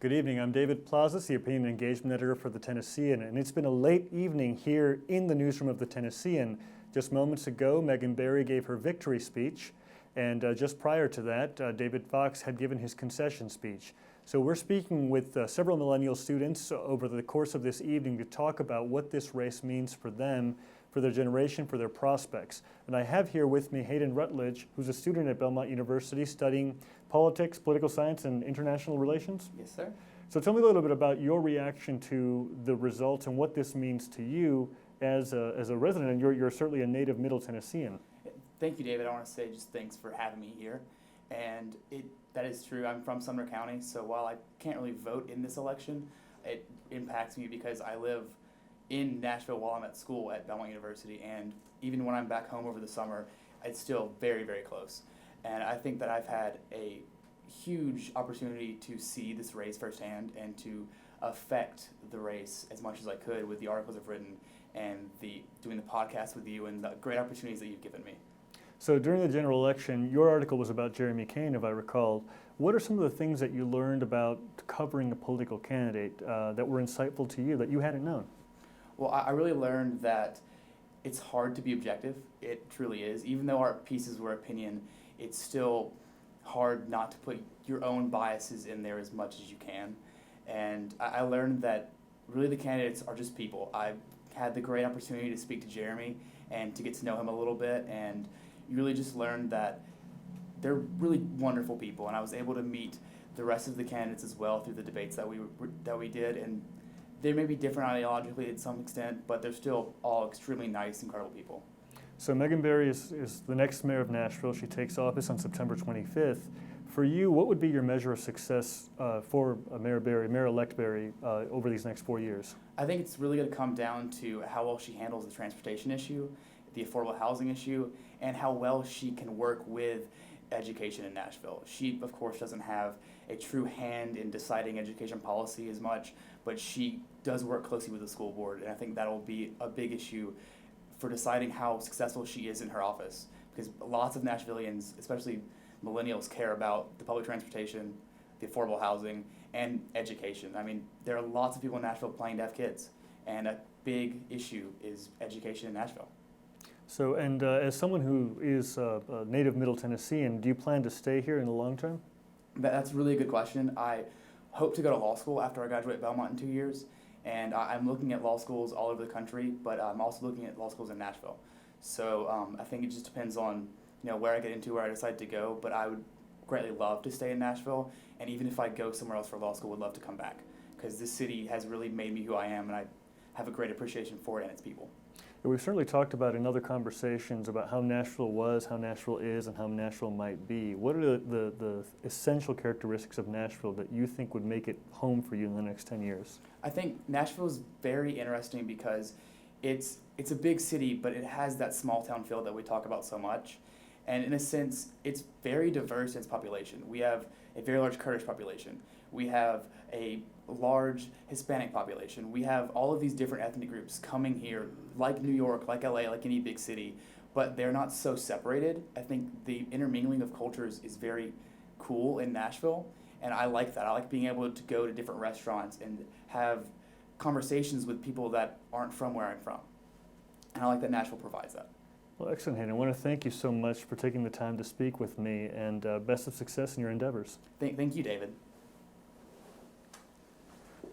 Good evening. I'm David Plazas, the Opinion and Engagement Editor for the Tennessean, and it's been a late evening here in the newsroom of the Tennessean. Just moments ago, Megan Barry gave her victory speech, and just prior to that, David Fox had given his concession speech. So we're speaking with several millennial students over the course of this evening to talk about what this race means for them, for their generation, for their prospects. And I have here with me Hayden Rutledge, who's a student at Belmont University studying politics, political science, and international relations. Yes, sir. So tell me a little bit about your reaction to the results and what this means to you as a resident, and you're certainly a native Middle Tennessean. Thank you, David. I want to say just thanks for having me here. And that is true. I'm from Sumner County, so while I can't really vote in this election, it impacts me because I live in Nashville while I'm at school at Belmont University, and even when I'm back home over the summer, it's still very, very close. And I think that I've had a huge opportunity to see this race firsthand and to affect the race as much as I could with the articles I've written and doing the podcast with you and the great opportunities that you've given me. So during the general election, your article was about Jeremy Kane, if I recall. What are some of the things that you learned about covering a political candidate that were insightful to you that you hadn't known? Well, I really learned that it's hard to be objective. It truly is. Even though our pieces were opinion, it's still hard not to put your own biases in there as much as you can. And I learned that really the candidates are just people. I had the great opportunity to speak to Jeremy and to get to know him a little bit, and you really just learned that they're really wonderful people. And I was able to meet the rest of the candidates as well through the debates that we did, and they may be different ideologically to some extent, but they're still all extremely nice, incredible people. So Megan Barry is the next mayor of Nashville. She takes office on September 25th. For you, what would be your measure of success for Mayor-elect Barry, over these next 4 years? I think it's really going to come down to how well she handles the transportation issue, the affordable housing issue, and how well she can work with education in Nashville. She, of course, doesn't have a true hand in deciding education policy as much, but she does work closely with the school board, and I think that will be a big issue for deciding how successful she is in her office, because lots of Nashvillians, especially millennials, care about the public transportation, the affordable housing, and education. I mean, there are lots of people in Nashville planning to have kids, and a big issue is education in Nashville. So, and as someone who is a native Middle Tennessean, do you plan to stay here in the long term? That's really a good question. I hope to go to law school after I graduate Belmont in 2 years, and I'm looking at law schools all over the country, but I'm also looking at law schools in Nashville. So I think it just depends on where I get into, where I decide to go, but I would greatly love to stay in Nashville, and even if I go somewhere else for law school, would love to come back, because this city has really made me who I am, and I have a great appreciation for it and its people. We've certainly talked about in other conversations about how Nashville was, how Nashville is, and how Nashville might be. What are the essential characteristics of Nashville that you think would make it home for you in the next 10 years? I think Nashville is very interesting because it's a big city, but it has that small town feel that we talk about so much. And in a sense, it's very diverse in its population. We have a very large Kurdish population. We have a large Hispanic population. We have all of these different ethnic groups coming here, like New York, like LA, like any big city, but they're not so separated. I think the intermingling of cultures is very cool in Nashville, and I like that. I like being able to go to different restaurants and have conversations with people that aren't from where I'm from. And I like that Nashville provides that. Well, excellent, Hayden. I want to thank you so much for taking the time to speak with me, and best of success in your endeavors. Thank you, David.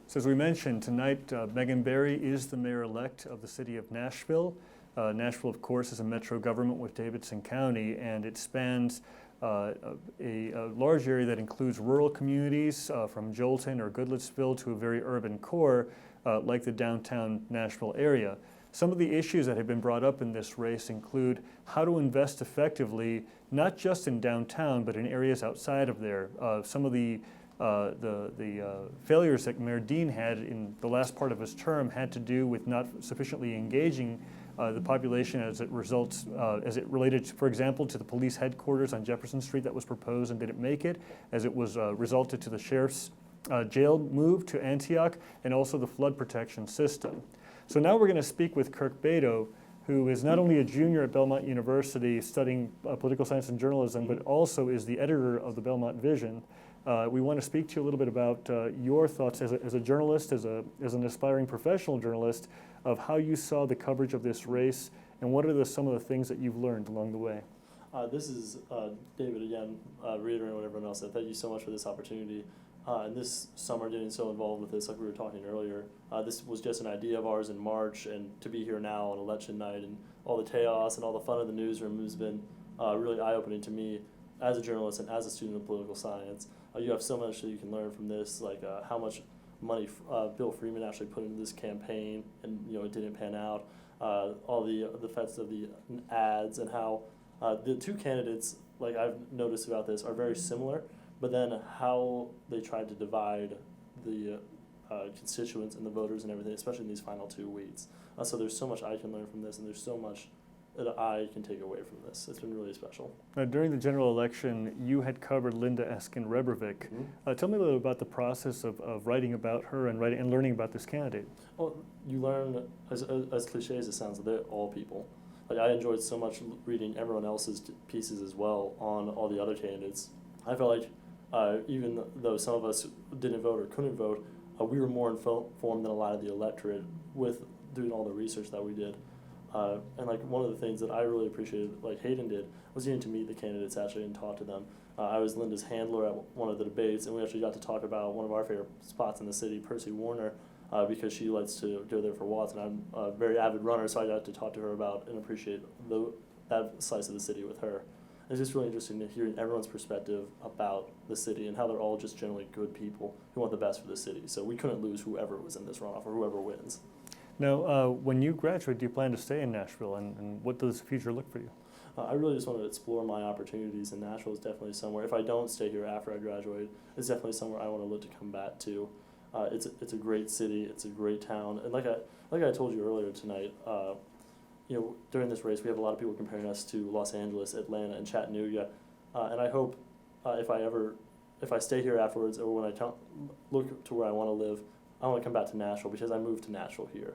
So as we mentioned, tonight Megan Barry is the mayor-elect of the city of Nashville. Nashville, of course, is a metro government with Davidson County, and it spans a large area that includes rural communities from Jolton or Goodlettsville to a very urban core like the downtown Nashville area. Some of the issues that have been brought up in this race include how to invest effectively, not just in downtown, but in areas outside of there. Some of the failures that Mayor Dean had in the last part of his term had to do with not sufficiently engaging the population as it related, for example, to the police headquarters on Jefferson Street that was proposed and didn't make it, as it was resulted to the sheriff's jail move to Antioch, and also the flood protection system. So now we're going to speak with Kirk Bado, who is not only a junior at Belmont University studying political science and journalism, but also is the editor of the Belmont Vision. We want to speak to you a little bit about your thoughts as a journalist, as an aspiring professional journalist, of how you saw the coverage of this race, and what are some of the things that you've learned along the way. This is David again, reiterating what everyone else said. Thank you so much for this opportunity. And this summer, getting so involved with this, like we were talking earlier, this was just an idea of ours in March, and to be here now on election night and all the chaos and all the fun of the newsroom has been really eye-opening to me as a journalist and as a student of political science. You have so much that you can learn from this, like how much money Bill Freeman actually put into this campaign, and it didn't pan out. All the effects of the ads, and how the two candidates, like I've noticed about this, are very similar, but then how they tried to divide the constituents and the voters and everything, especially in these final 2 weeks. So there's so much I can learn from this, and there's so much that I can take away from this. It's been really special. Now, during the general election, you had covered Linda Eskin-Rebrovic. Mm-hmm. Tell me a little about the process of writing about her and learning about this candidate. Well, you learn, as cliche as it sounds, they're all people. Like, I enjoyed so much reading everyone else's pieces as well on all the other candidates. I felt like even though some of us didn't vote or couldn't vote, we were more informed than a lot of the electorate with doing all the research that we did. And like one of the things that I really appreciated, like Hayden did, was getting to meet the candidates actually and talk to them. I was Linda's handler at one of the debates, and we actually got to talk about one of our favorite spots in the city, Percy Warner, because she likes to go there for walks, and I'm a very avid runner, so I got to talk to her about and appreciate that slice of the city with her. It's just really interesting to hear everyone's perspective about the city and how they're all just generally good people who want the best for the city. So we couldn't lose whoever was in this runoff or whoever wins. Now, when you graduate, do you plan to stay in Nashville, and what does the future look for you? I really just want to explore my opportunities, and Nashville is definitely somewhere. If I don't stay here after I graduate, it's definitely somewhere I want to look to come back to. It's a great city, it's a great town, and like I told you earlier tonight, during this race we have a lot of people comparing us to Los Angeles, Atlanta, and Chattanooga, and I hope if I stay here afterwards, or when I look to where I want to live, I want to come back to Nashville because I moved to Nashville here.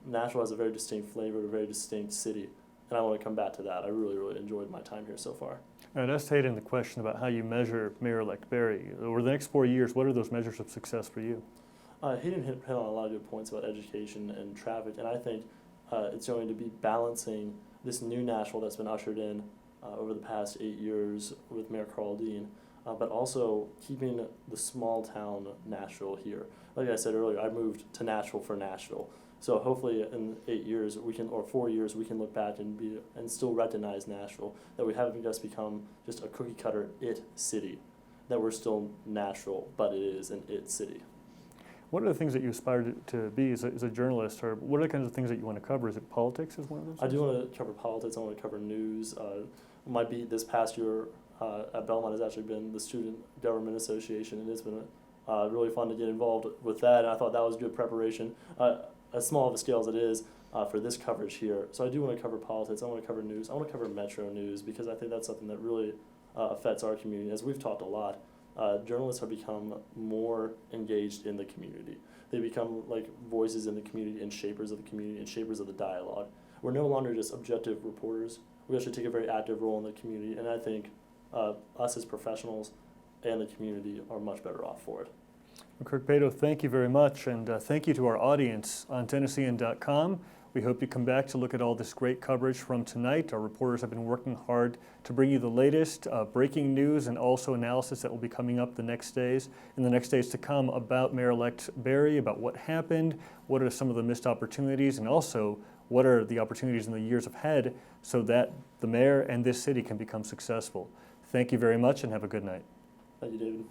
Nashville has a very distinct flavor, a very distinct city, and I want to come back to that. I really, really enjoyed my time here so far. Now, that's Hayden, the question about how you measure Mayor-elect Berry. Over the next 4 years, what are those measures of success for you? Hayden hit on a lot of good points about education and traffic, and I think it's going to be balancing this new Nashville that's been ushered in over the past 8 years with Mayor Carl Dean, but also keeping the small town Nashville here. Like I said earlier, I moved to Nashville for Nashville. So hopefully in 8 years or 4 years, we can look back and still recognize Nashville, that we haven't just become just a cookie cutter it city, that we're still Nashville, but it is an it city. What are the things that you aspire to be as a journalist, or what are the kinds of things that you want to cover? Is it politics as one of those? I do want to cover politics. I want to cover news. My beat this past year at Belmont has actually been the Student Government Association, and it's been really fun to get involved with that, and I thought that was good preparation, as small of a scale as it is for this coverage here. So I do want to cover politics, I want to cover news, I want to cover Metro news, because I think that's something that really affects our community. As we've talked a lot, journalists have become more engaged in the community. They become like voices in the community and shapers of the community and shapers of the dialogue. We're no longer just objective reporters. We actually take a very active role in the community, and I think us as professionals and the community are much better off for it. Well, Kirk, Bado, thank you very much, and thank you to our audience on Tennessean.com. We hope you come back to look at all this great coverage from tonight. Our reporters have been working hard to bring you the latest breaking news and also analysis that will be coming up in the next days to come about Mayor-elect Berry, about what happened, what are some of the missed opportunities, and also what are the opportunities in the years ahead so that the mayor and this city can become successful. Thank you very much and have a good night. Thank you, David.